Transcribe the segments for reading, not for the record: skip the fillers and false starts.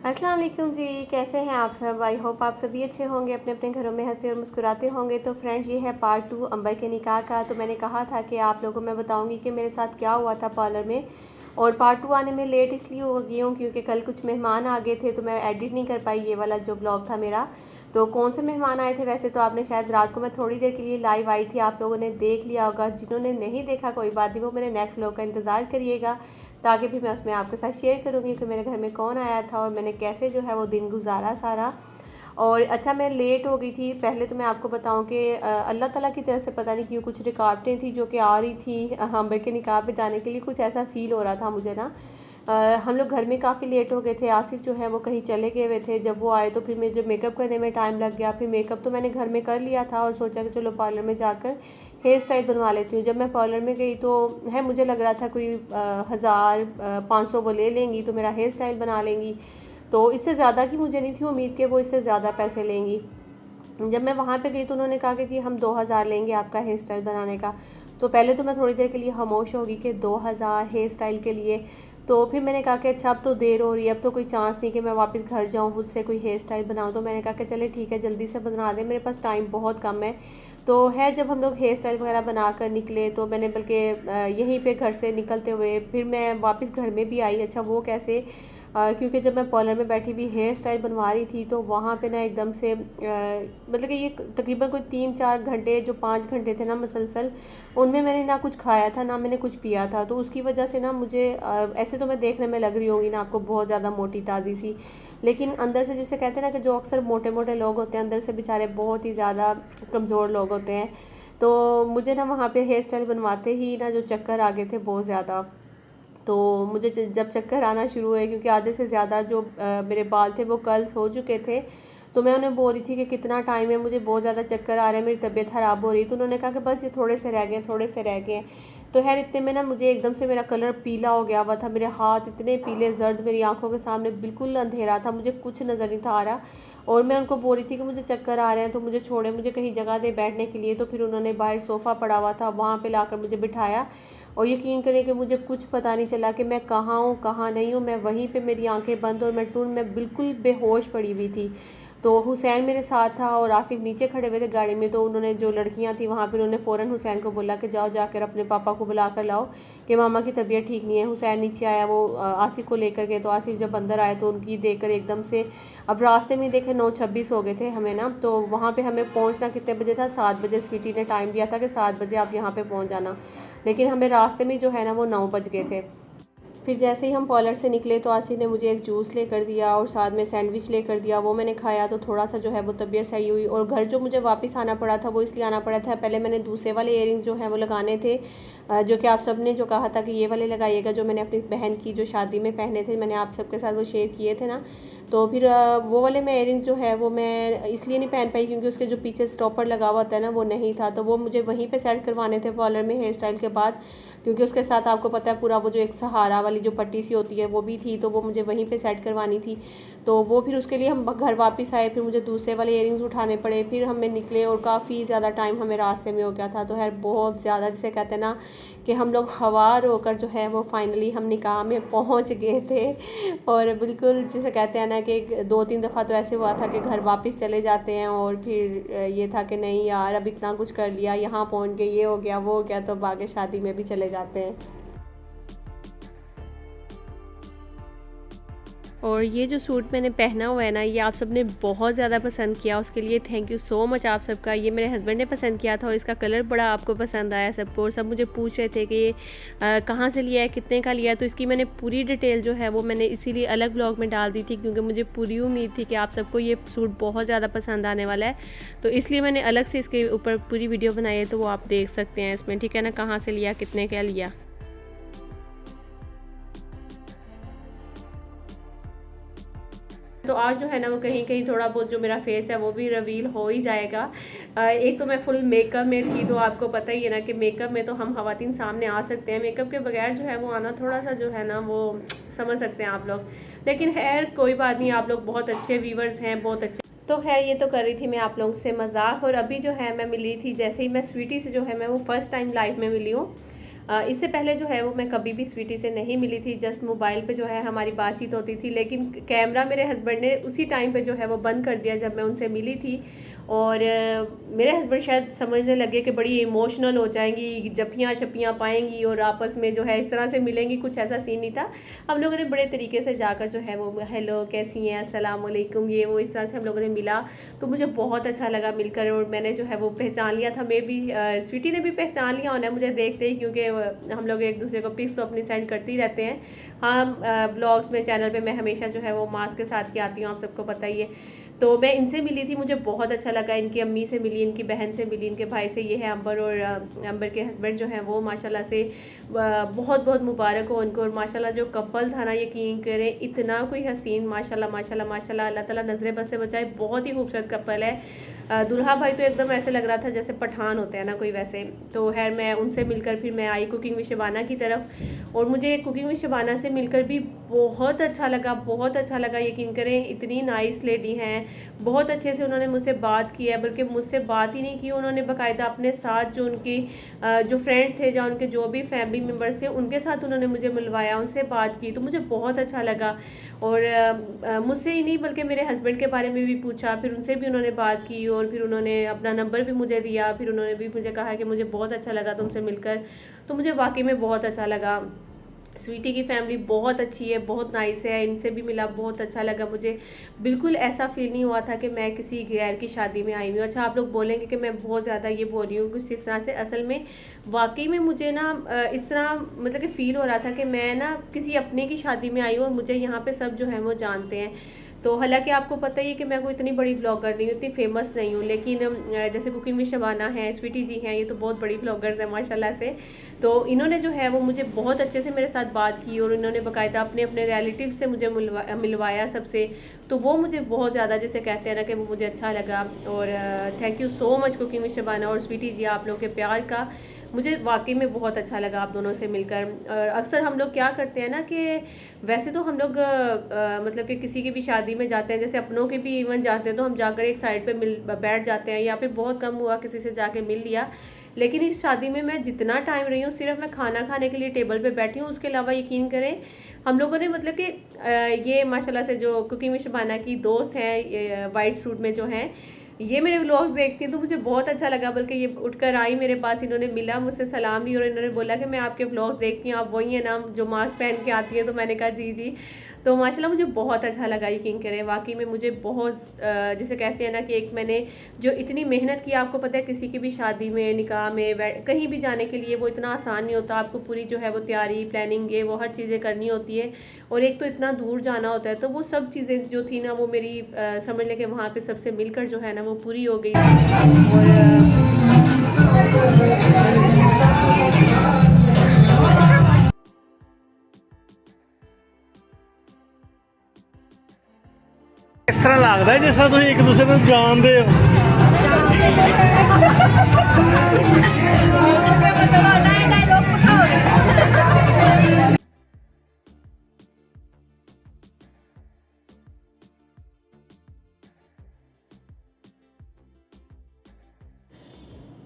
अस्सलाम वालेकुम जी, कैसे हैं आप सब। आई होप आप सभी अच्छे होंगे, अपने अपने घरों में हंसते और मुस्कुराते होंगे। तो फ्रेंड्स, ये है पार्ट 2 अंबर के निकाह का। तो मैंने कहा था कि आप लोगों को मैं बताऊंगी कि मेरे साथ क्या हुआ था पार्लर में। और पार्ट 2 आने में लेट इसलिए हो गई हूँ क्योंकि कल कुछ मेहमान आ गए थे, तो मैं एडिट नहीं कर पाई ये वाला जो व्लॉग था मेरा। तो कौन से मेहमान आए थे, वैसे तो आपने शायद रात को मैं थोड़ी देर के लिए लाइव आई थी, आप लोगों ने देख लिया होगा। जिन्होंने नहीं देखा कोई बात नहीं, वो मेरे नेक्स्ट व्लॉग का इंतज़ार करिएगा, ताकि भी मैं उसमें आपके साथ शेयर करूँगी कि मेरे घर में कौन आया था और मैंने कैसे जो है वो दिन गुजारा सारा। और अच्छा, मैं लेट हो गई थी। पहले तो मैं आपको बताऊं कि अल्लाह ताला की तरफ से पता नहीं क्यों कुछ रुकावटें थी जो कि आ रही थी अंबर के निकाह पे जाने के लिए। कुछ ऐसा फील हो रहा था मुझे ना। हम लोग घर में काफ़ी लेट हो गए थे। आसिफ जो है वो कहीं चले गए हुए थे। जब वो आए तो फिर मुझे मेकअप करने में टाइम लग गया। फिर मेकअप तो मैंने घर में कर लिया था और सोचा कि चलो पार्लर में जाकर हेयर स्टाइल बनवा लेती हूँ। जब मैं पार्लर में गई तो है मुझे लग रहा था कोई 1000-500 वो ले लेंगी तो मेरा हेयर स्टाइल बना लेंगी। तो इससे ज़्यादा की मुझे नहीं थी उम्मीद कि वो इससे ज़्यादा पैसे लेंगी। जब मैं वहाँ पे गई तो उन्होंने कहा कि जी हम 2000 लेंगे आपका हेयर स्टाइल बनाने का। तो पहले तो मैं थोड़ी देर के लिए खामोश होगी कि 2000 हेयर स्टाइल के लिए। तो फिर मैंने कहा कि अच्छा अब तो देर हो रही है, अब तो कोई चांस नहीं कि मैं वापस घर जाऊँ खुद से कोई हेयर स्टाइल बनाऊँ। तो मैंने कहा कि चले ठीक है, जल्दी से बना दें, मेरे पास टाइम बहुत कम है। तो खैर जब हम लोग हेयर स्टाइल वगैरह बना कर निकले तो मैंने बल्कि यहीं पे घर से निकलते हुए फिर मैं वापस घर में भी आई। अच्छा वो कैसे, क्योंकि जब मैं पार्लर में बैठी हुई हेयर स्टाइल बनवा रही थी तो वहाँ पे ना एकदम से मतलब कि ये तकरीबन कोई 3-4 घंटे, जो 5 घंटे थे ना मसलसल, उनमें मैंने ना कुछ खाया था ना मैंने कुछ पिया था। तो उसकी वजह से ना मुझे ऐसे तो मैं देखने में लग रही होंगी ना आपको बहुत ज़्यादा मोटी ताज़ी सी, लेकिन अंदर से जिसे कहते हैं ना कि जो अक्सर मोटे मोटे लोग होते हैं अंदर से बेचारे बहुत ही ज़्यादा कमज़ोर लोग होते हैं। तो मुझे ना वहाँ पे हेयर स्टाइल बनवाते ही ना जो चक्कर आ गए थे बहुत ज़्यादा। तो मुझे जब चक्कर आना शुरू हुए, क्योंकि आधे से ज़्यादा जो मेरे बाल थे वो कर्ल्स हो चुके थे, तो मैं उन्हें बोल रही थी कि कितना टाइम है, मुझे बहुत ज़्यादा चक्कर आ रहे हैं, मेरी तबीयत ख़राब हो रही है। तो उन्होंने कहा कि बस ये थोड़े से रह गए, थोड़े से रह गए। तो खैर इतने में ना मुझे एकदम से मेरा कलर पीला हो गया हुआ था, मेरे हाथ इतने पीले जर्द, मेरी आंखों के सामने बिल्कुल अंधेरा था, मुझे कुछ नज़र नहीं था आ रहा। और मैं उनको बोल रही थी कि मुझे चक्कर आ रहे हैं तो मुझे छोड़े, मुझे कहीं जगह दे बैठने के लिए। तो फिर उन्होंने बाहर सोफ़ा पड़ा हुआ था वहाँ पे लाकर मुझे बिठाया। और यकीन करें कि मुझे कुछ पता नहीं चला कि मैं कहाँ हूँ कहाँ नहीं हूँ। मैं वहीं पे, मेरी आंखें बंद और मैं बिल्कुल बेहोश पड़ी हुई थी। तो हुसैन मेरे साथ था और आसिफ नीचे खड़े हुए थे गाड़ी में। तो उन्होंने, जो लड़कियां थी वहाँ पे, उन्होंने फ़ौरन हुसैन को बोला कि जाओ जाकर अपने पापा को बुला कर लाओ कि मामा की तबीयत ठीक नहीं है। हुसैन नीचे आया, वो आसिफ को लेकर के। तो आसिफ जब अंदर आए तो उनकी देखकर एकदम से, अब रास्ते में देखे 9:26 हो गए थे हमें ना। तो वहाँ पे हमें पहुँचना कितने बजे था, 7 बजे स्वीटी ने टाइम दिया था कि 7 बजे आप यहाँ पे पहुँच जाना। लेकिन हमें रास्ते में जो है ना वो 9 बज गए थे। फिर जैसे ही हम पार्लर से निकले तो आसिफ ने मुझे एक जूस लेकर दिया और साथ में सैंडविच लेकर दिया, वो मैंने खाया। तो थोड़ा सा जो है वो तबीयत सही हुई। और घर जो मुझे वापस आना पड़ा था वो इसलिए आना पड़ा था, पहले मैंने दूसरे वाले इयररिंग्स जो हैं वो लगाने थे, जो कि आप सब ने जो कहा था कि ये वाले लगाइएगा, जो मैंने अपनी बहन की जो शादी में पहने थे, मैंने आप सबके साथ वो शेयर किए थे ना। तो फिर वो वाले मैं इयररिंग्स जो है वो मैं इसलिए नहीं पहन पाई क्योंकि उसके जो पीछे स्टॉपर लगा हुआ होता है ना वो नहीं था। तो वो मुझे वहीं पे सेट करवाने थे पार्लर में हेयर स्टाइल के बाद, क्योंकि उसके साथ आपको पता है पूरा वो जो एक सहारा वाली जो पट्टी सी होती है वो भी थी, तो वो मुझे वहीं पे सेट करवानी थी। तो वो फिर उसके लिए हम घर वापस आए, फिर मुझे दूसरे वाले इयररिंग्स उठाने पड़े, फिर हमें निकले और काफ़ी ज़्यादा टाइम हमें रास्ते में हो गया था। तो खैर बहुत ज़्यादा, जिसे कहते हैं ना कि हम लोग हवार होकर जो है वो फाइनली हम निकाह में पहुंच गए थे। और बिल्कुल जिसे कहते हैं ना कि 2-3 दफ़ा तो ऐसे हुआ था कि घर वापस चले जाते हैं और फिर ये था कि नहीं यार अब इतना कुछ कर लिया, यहाँ पहुंच गए, ये हो गया वो हो गया, तो अब आगे शादी में भी चले जाते हैं। और ये जो सूट मैंने पहना हुआ है ना, ये आप सब ने बहुत ज़्यादा पसंद किया, उसके लिए थैंक यू सो मच आप सबका। ये मेरे हस्बैंड ने पसंद किया था और इसका कलर बड़ा आपको पसंद आया सबको। और सब मुझे पूछ रहे थे कि ये कहाँ से लिया है, कितने का लिया है। तो इसकी मैंने पूरी डिटेल जो है वो मैंने इसीलिए अलग ब्लॉग में डाल दी थी, क्योंकि मुझे पूरी उम्मीद थी कि आप सबको ये सूट बहुत ज़्यादा पसंद आने वाला है। तो इसलिए मैंने अलग से इसके ऊपर पूरी वीडियो बनाई है, तो वो आप देख सकते हैं इसमें, ठीक है ना, कहाँ से लिया, कितने का लिया। तो आज जो है ना वो कहीं कहीं थोड़ा बहुत जो मेरा फेस है वो भी रिवील हो ही जाएगा। एक तो मैं फुल मेकअप में थी, तो आपको पता ही है ना कि मेकअप में तो हम खवातीन सामने आ सकते हैं, मेकअप के बगैर जो है वो आना थोड़ा सा जो है ना वो समझ सकते हैं आप लोग। लेकिन खैर कोई बात नहीं, आप लोग बहुत अच्छे व्यूवर्स हैं, बहुत अच्छे। तो खैर ये तो कर रही थी मैं आप लोगों से मजाक। और अभी जो है मैं मिली थी, जैसे ही मैं स्वीटी से जो है मैं वो फर्स्ट टाइम लाइफ में मिली हूँ। इससे पहले जो है वो मैं कभी भी स्वीटी से नहीं मिली थी, जस्ट मोबाइल पे जो है हमारी बातचीत होती थी, लेकिन कैमरा मेरे हस्बैंड ने उसी टाइम पे जो है वो बंद कर दिया जब मैं उनसे मिली थी। और मेरे हस्बैंड शायद समझने लगे कि बड़ी इमोशनल हो जाएंगी, जपियाँ शपियाँ पाएंगी और आपस में जो है इस तरह से मिलेंगी, कुछ ऐसा सीन नहीं था। हम लोगों ने बड़े तरीके से जाकर जो है वो हेलो कैसी हैं, अस्सलाम वालेकुम, ये वो इस तरह से हम लोगों ने मिला। तो मुझे बहुत अच्छा लगा मिलकर, और मैंने जो है वो पहचान लिया था, मैं भी स्वीटी ने भी पहचान लिया होना है मुझे देखते ही, क्योंकि हम लोग एक दूसरे को पिक्स तो अपनी सेंड करते ही रहते हैं। हाँ, ब्लॉग्स में चैनल पे मैं हमेशा जो है वो मास्क के साथ के आती हूँ, आप सबको पता ही है। तो मैं इनसे मिली थी, मुझे बहुत अच्छा लगा, इनकी अम्मी से मिली, इनकी बहन से मिली, इनके भाई से। ये है अंबर, और अंबर के हस्बैंड जो हैं वो माशाल्लाह से बहुत बहुत मुबारक हो उनको। और माशाल्लाह जो कपल था ना, यकीन करें इतना कोई हसीन, माशाल्लाह माशाल्लाह माशाल्लाह, अल्लाह ताला नज़रें बद से बचाए, बहुत ही खूबसूरत कपल है। दुल्हा भाई तो एकदम ऐसे लग रहा था जैसे पठान होते हैं ना कोई, वैसे। तो खैर मैं उनसे मिलकर फिर मैं आई कुकिंग विद शबाना की तरफ, और मुझे कुकिंग विद शबाना से मिलकर भी बहुत अच्छा लगा, बहुत अच्छा लगा। यकीन करें इतनी नाइस लेडी हैं, बहुत अच्छे से उन्होंने मुझसे बात की है, बल्कि मुझसे बात ही नहीं की, उन्होंने बाकायदा अपने साथ जो उनकी जो फ्रेंड्स थे, या उनके जो भी फैमिली मेम्बर्स थे, उनके साथ उन्होंने मुझे मिलवाया, उनसे बात की, तो मुझे बहुत अच्छा लगा। और मुझसे ही नहीं बल्कि मेरे हस्बैंड के बारे में भी पूछा, फिर उनसे भी उन्होंने बात की, और फिर उन्होंने अपना नंबर भी मुझे दिया, फिर उन्होंने भी मुझे कहा कि मुझे बहुत अच्छा लगा तुमसे मिलकर। तो मुझे वाकई में बहुत अच्छा लगा। स्वीटी की फैमिली बहुत अच्छी है, बहुत नाइस है, इनसे भी मिला, बहुत अच्छा लगा मुझे। बिल्कुल ऐसा फील नहीं हुआ था कि मैं किसी गैर की शादी में आई हूँ। अच्छा, आप लोग बोलेंगे कि मैं बहुत ज़्यादा ये बोल रही हूँ कुछ इस तरह से, असल में वाकई में मुझे ना इस तरह मतलब कि फ़ील हो रहा था कि मैं ना किसी अपने की शादी में आई हूँ, और मुझे यहाँ पे सब जो है वो जानते हैं। तो हालांकि आपको पता ही है कि मैं कोई इतनी बड़ी ब्लॉगर नहीं हूँ, इतनी फेमस नहीं हूँ, लेकिन जैसे कुकिंग में शबाना है, स्वीटी जी हैं, ये तो बहुत बड़ी ब्लॉगर्स हैं माशाल्लाह से। तो इन्होंने जो है वो मुझे बहुत अच्छे से मेरे साथ बात की, और इन्होंने बाकायदा अपने अपने रिलेटिव से मुझे मिलवाया सबसे। तो वो मुझे बहुत ज़्यादा, जैसे कहते हैं ना, कि वो मुझे अच्छा लगा। और thank you so much cooking में शबाना और स्वीटी जी, आप लोग के प्यार का मुझे वाकई में बहुत अच्छा लगा आप दोनों से मिलकर। अक्सर हम लोग क्या करते हैं ना कि वैसे तो हम लोग मतलब कि किसी की भी शादी में जाते हैं, जैसे अपनों के भी इवन जाते हैं, तो हम जाकर एक साइड पे बैठ जाते हैं, या फिर बहुत कम हुआ किसी से जाके मिल लिया। लेकिन इस शादी में मैं जितना टाइम रही हूँ, सिर्फ मैं खाना खाने के लिए टेबल पे बैठी हूँ, उसके अलावा यकीन करें हम लोगों ने मतलब कि ये माशाल्लाह से जो कुकिंग में शबाना की दोस्त हैं वाइट सूट में जो हैं, ये मेरे व्लॉग्स देखती हैं, तो मुझे बहुत अच्छा लगा। बल्कि ये उठकर आई मेरे पास, इन्होंने मिला, मुझसे सलाम ली, और इन्होंने बोला कि मैं आपके व्लॉग्स देखती हूँ, आप वही हैं ना जो मास्क पहन के आती हैं। तो मैंने कहा जी जी। तो माशाल्लाह मुझे बहुत अच्छा लगा, यकीन करें वाकई में मुझे बहुत जैसे कहते हैं ना कि एक मैंने जो इतनी मेहनत की, आपको पता है किसी की भी शादी में, निकाह में, कहीं भी जाने के लिए वो इतना आसान नहीं होता। आपको पूरी जो है वो तैयारी, प्लानिंग, ये वो हर चीज़ें करनी होती है, और एक तो इतना दूर जाना होता है। तो वो सब चीज़ें जो थी ना, वो मेरी समझ लें कि वहाँ पे सबसे मिलकर जो है ना वो पूरी हो गई। इस तरह लगता है जिस तरह तुम एक दूसरे को जानते हो।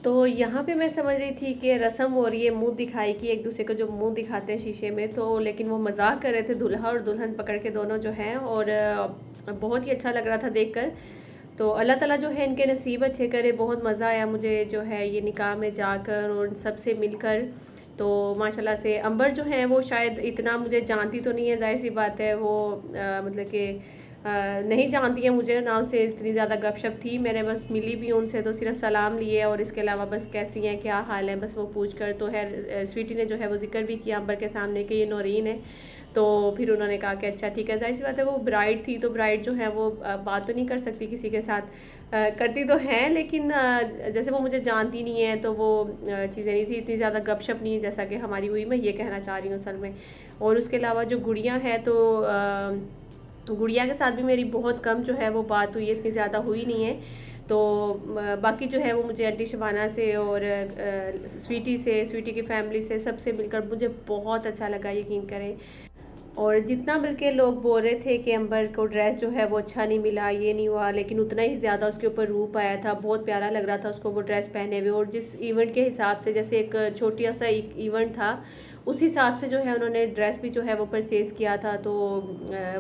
तो यहाँ पे मैं समझ रही थी कि रस्म हो रही है मुंह दिखाई की, एक दूसरे को जो मुंह दिखाते हैं शीशे में। तो लेकिन वो मजाक कर रहे थे, दूल्हा और दुल्हन पकड़ के दोनों जो हैं, और बहुत ही अच्छा लग रहा था देखकर। तो अल्लाह ताला जो है इनके नसीब अच्छे करे। बहुत मज़ा आया मुझे जो है ये निकाह में जाकर और सबसे मिलकर। तो माशाल्लाह से अंबर जो है वो शायद इतना मुझे जानती तो नहीं है, जाहिर सी बात है, वो मतलब कि नहीं जानती है मुझे, ना उनसे इतनी ज़्यादा गपशप थी। मैंने बस मिली भी उनसे तो सिर्फ सलाम लिए, और इसके अलावा बस कैसी हैं, क्या हाल है, बस वो पूछ कर। तो है स्वीटी ने जो है वो जिक्र भी किया अंबर के सामने कि ये नौरीन है। तो फिर उन्होंने कहा कि अच्छा ठीक है, जाहिर सी बात है वो ब्राइड थी, तो ब्राइड जो है वो बात तो नहीं कर सकती किसी के साथ, करती तो हैं लेकिन जैसे वो मुझे जानती नहीं है, तो वो चीज़ें नहीं थी, इतनी ज़्यादा गपशप नहीं है जैसा कि हमारी हुई, मैं ये कहना चाह रही हूँ असल में। और उसके अलावा जो गुड़िया है, तो गुड़िया के साथ भी मेरी बहुत कम जो है वो बात हुई है, इतनी ज़्यादा हुई नहीं है। तो बाकी जो है वो मुझे आंटी शबाना से और स्वीटी से, स्वीटी की फैमिली से, सबसे मिलकर मुझे बहुत अच्छा लगा, यकीन करें। और जितना बल्कि लोग बोल रहे थे कि अंबर को ड्रेस जो है वो अच्छा नहीं मिला, ये नहीं हुआ, लेकिन उतना ही ज़्यादा उसके ऊपर रूप आया था, बहुत प्यारा लग रहा था उसको वो ड्रेस पहने हुए। और जिस इवेंट के हिसाब से, जैसे एक छोटा सा एक इवेंट था, उस हिसाब से जो है उन्होंने ड्रेस भी जो है वो परचेज़ किया था। तो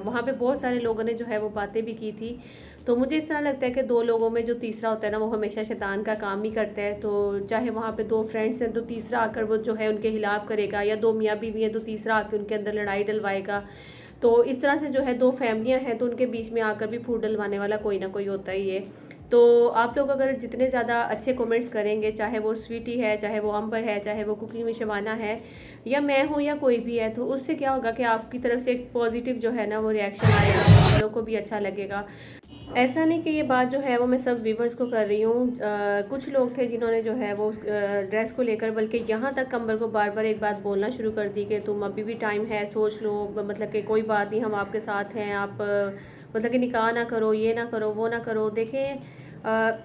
वहाँ पे बहुत सारे लोगों ने जो है वो बातें भी की थी। तो मुझे इस तरह लगता है कि दो लोगों में जो तीसरा होता है ना, वो हमेशा शैतान का काम ही करता है। तो चाहे वहाँ पे दो फ्रेंड्स हैं तो तीसरा आकर वो जो है उनके खिलाफ करेगा, या दो मियाँ बीवी हैं तो तीसरा आकर उनके अंदर लड़ाई डलवाएगा। तो इस तरह से जो है दो फैमिलियाँ हैं तो उनके बीच में आकर भी फूट डलवाने वाला कोई ना कोई होता ही है। तो आप लोग अगर जितने ज़्यादा अच्छे कमेंट्स करेंगे, चाहे वो स्वीटी है, चाहे वो अंबर है, चाहे वो कुकिंग में शबाना है, या मैं हूँ, या कोई भी है, तो उससे क्या होगा कि आपकी तरफ से एक पॉजिटिव जो है ना वो रिएक्शन आएगा, आप लोग को भी अच्छा लगेगा। ऐसा नहीं कि ये बात जो है वो मैं सब व्यूवर्स को कर रही हूँ। कुछ लोग थे जिन्होंने जो है वो ड्रेस को लेकर बल्कि यहाँ तक अंबर को बार बार एक बात बोलना शुरू कर दी कि तुम अभी भी टाइम है, सोच लो, मतलब कि कोई बात नहीं, हम आपके साथ हैं, आप मतलब कि निकाह ना करो, ये ना करो, वो ना करो। देखें,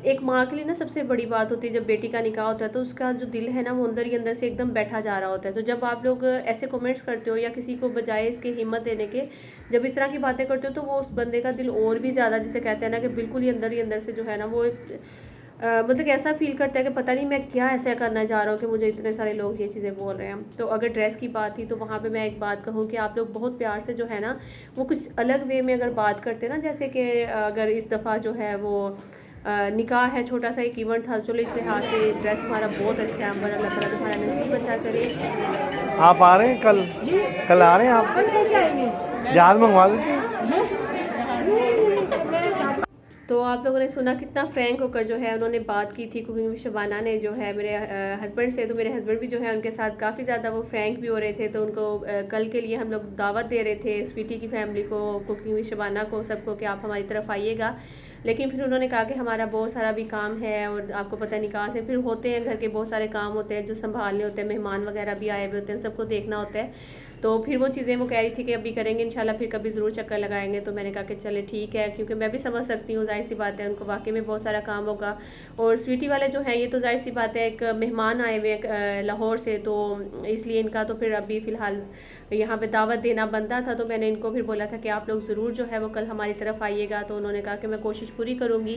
एक माँ के लिए ना सबसे बड़ी बात होती है जब बेटी का निकाह होता है तो उसका जो दिल है ना वो अंदर ही अंदर से एकदम बैठा जा रहा होता है। तो जब आप लोग ऐसे कमेंट्स करते हो या किसी को बजाय इसके हिम्मत देने के जब इस तरह की बातें करते हो, तो वो उस बंदे का दिल और भी ज़्यादा, जिसे कहते हैं ना कि बिल्कुल ही अंदर से जो है ना वो मतलब कि ऐसा फील करता है कि पता नहीं मैं क्या ऐसा करना चाह रहा हूँ कि मुझे इतने सारे लोग ये चीज़ें बोल रहे हैं। तो अगर ड्रेस की बात थी तो वहाँ पे मैं एक बात कहूँ कि आप लोग बहुत प्यार से जो है ना वो कुछ अलग वे में अगर बात करते ना, जैसे कि अगर इस दफ़ा जो है वो निकाह है, छोटा सा एक इवेंट था, चलो इस लिहाज से ड्रेस हमारा बहुत अच्छा है। अंबर अल्लाह ताला तुम्हारा नसीब अच्छा करे। आप आ रहे हैं कल आ रहे हैं आप? कल कैसे आएंगे? जहाज मंगवा लेते हैं। तो आप लोगों ने सुना कितना फ्रैंक होकर जो है उन्होंने बात की थी कुकिंग में शबाना ने जो है मेरे हस्बैंड से। तो मेरे हस्बैंड भी जो है उनके साथ काफ़ी ज़्यादा वो फ्रैंक भी हो रहे थे। तो उनको कल के लिए हम लोग दावत दे रहे थे, स्वीटी की फैमिली को, कुकिंग में शबाना को, सबको, कि आप हमारी तरफ आइएगा। लेकिन फिर उन्होंने कहा कि हमारा बहुत सारा भी काम है और आपको पता नहीं कहाँ से फिर होते हैं, घर के बहुत सारे काम होते हैं जो संभालने होते हैं, मेहमान वगैरह भी आए हुए होते हैं, सबको देखना होता है। तो फिर वो चीज़ें वो कह रही थी कि अभी करेंगे इंशाल्लाह, फिर कभी ज़रूर चक्कर लगाएंगे। तो मैंने कहा कि चले ठीक है, क्योंकि मैं भी समझ सकती हूँ, जाहिर सी बात है उनको वाकई में बहुत सारा काम होगा। और स्वीटी वाले जो हैं ये तो जाहिर सी बात है एक मेहमान आए हुए लाहौर से, तो इसलिए इनका तो फिर अभी फ़िलहाल यहाँ पे दावत देना बनता था। तो मैंने इनको फिर बोला था कि आप लोग ज़रूर जो है वो कल हमारी तरफ आइएगा। तो उन्होंने कहा कि मैं कोशिश पूरी करूँगी।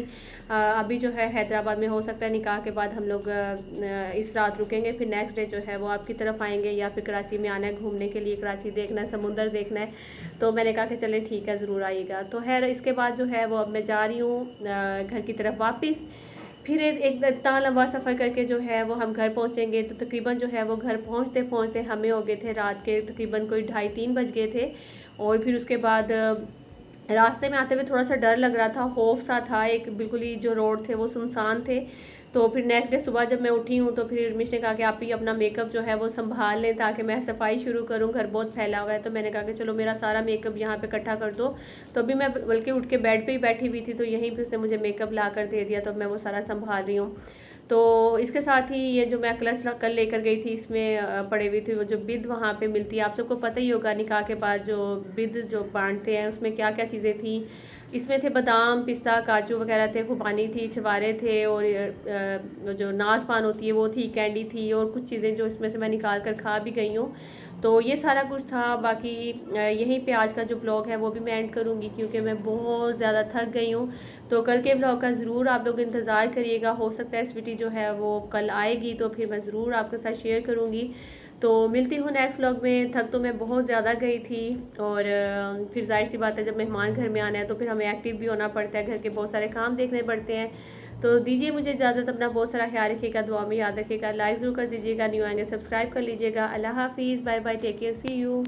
अभी जो है हैदराबाद में हो सकता है निकाह के बाद हम लोग इस रात रुकेंगे, फिर नेक्स्ट डे जो है वो आपकी तरफ आएंगे, या फिर कराची में आना है घूमने के लिए, कराची देखना है, समुंदर देखना है। तो मैंने कहा कि चले ठीक है, ज़रूर आइएगा। तो खैर इसके बाद जो है वो अब मैं जा रही हूँ घर की तरफ वापस। फिर एक इतना लंबा सफ़र करके जो है वो हम घर पहुँचेंगे। तो तकरीबन जो है वो घर पहुँचते पहुँचते हमें हो गए थे रात के तकरीबन कोई 2:30-3 बज गए थे। और फिर उसके बाद रास्ते में आते हुए थोड़ा सा डर लग रहा था, खौफ सा था, एक बिल्कुल ही जो रोड थे वो सुनसान थे। तो फिर नेक्स्ट डे सुबह जब मैं उठी हूँ तो फिर मिश ने कहा कि आप ही अपना मेकअप जो है वो संभाल लें ताकि मैं सफाई शुरू करूँ, घर बहुत फैला हुआ है। तो मैंने कहा कि चलो मेरा सारा मेकअप यहाँ पे इकट्ठा कर दो। तो अभी मैं बल्कि उठ के बेड पे ही बैठी हुई थी, तो यहीं पे उसने मुझे मेकअप ला कर दे दिया, तो मैं वो सारा संभाल रही हूँ। तो इसके साथ ही ये जो मैं क्लच कल लेकर गई थी, इसमें पड़ी हुई थी वो जो बिद वहाँ पे मिलती है, आप सबको पता ही होगा निकाह के बाद जो बिद जो बांटते हैं उसमें क्या क्या चीज़ें थी। इसमें थे बादाम, पिस्ता, काजू वगैरह थे, खुबानी थी, छवारे थे, और जो नाज़पान होती है वो थी, कैंडी थी, और कुछ चीज़ें जो इसमें से मैं निकाल कर खा भी गई हूँ। तो ये सारा कुछ था। बाकी यहीं पे आज का जो व्लॉग है वो भी मैं एंड करूँगी क्योंकि मैं बहुत ज़्यादा थक गई हूँ। तो कल के व्लॉग का ज़रूर आप लोग इंतज़ार करिएगा। हो सकता है स्वीटी जो है वो कल आएगी तो फिर मैं ज़रूर आपके साथ शेयर करूँगी। तो मिलती हूँ नेक्स्ट व्लॉग में। थक तो मैं बहुत ज़्यादा गई थी, और फिर जाहिर सी बात है जब मेहमान घर में आना है तो फिर हमें एक्टिव भी होना पड़ता है, घर के बहुत सारे काम देखने पड़ते हैं। तो दीजिए मुझे इजाज़त, अपना बहुत सारा ख्याल रखिएगा, दुआ में याद रखिएगा, लाइक ज़रूर कर दीजिएगा, न्यू आएंगे सब्सक्राइब कर लीजिएगा। अल्लाह हाफिज़, bye bye, take care, see you.